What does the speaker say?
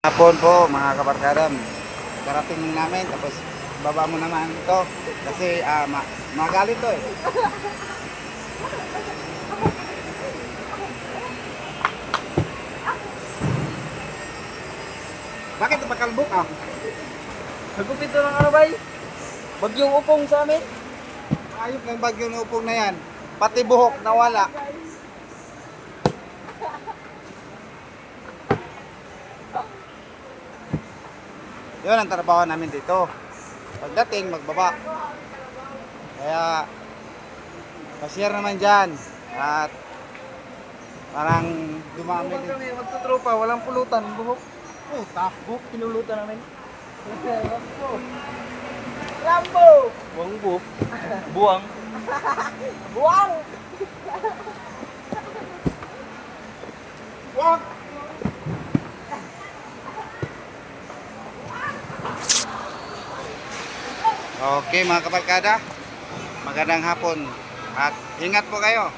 Hapon po mga kabarkada, karating namin tapos baba mo naman ito kasi magalit to eh. Bakit napakalbok ah? Nagupit to ng ano bay? Bagyong upong sa amin. Ayok ng bagyong upong na yan. Pati buhok nawala. Yun ang trabaho namin dito. Pagdating magbaba. Kaya pa-share naman dyan. At parang dumami Upang din. kami magtutropa, walang pulutan. Buhok. Buhok pinulutan namin. Rambo! Buwang buhok. Buwang. Buwang! Wag! Okay mga kabarkada, magandang hapon at ingat po kayo.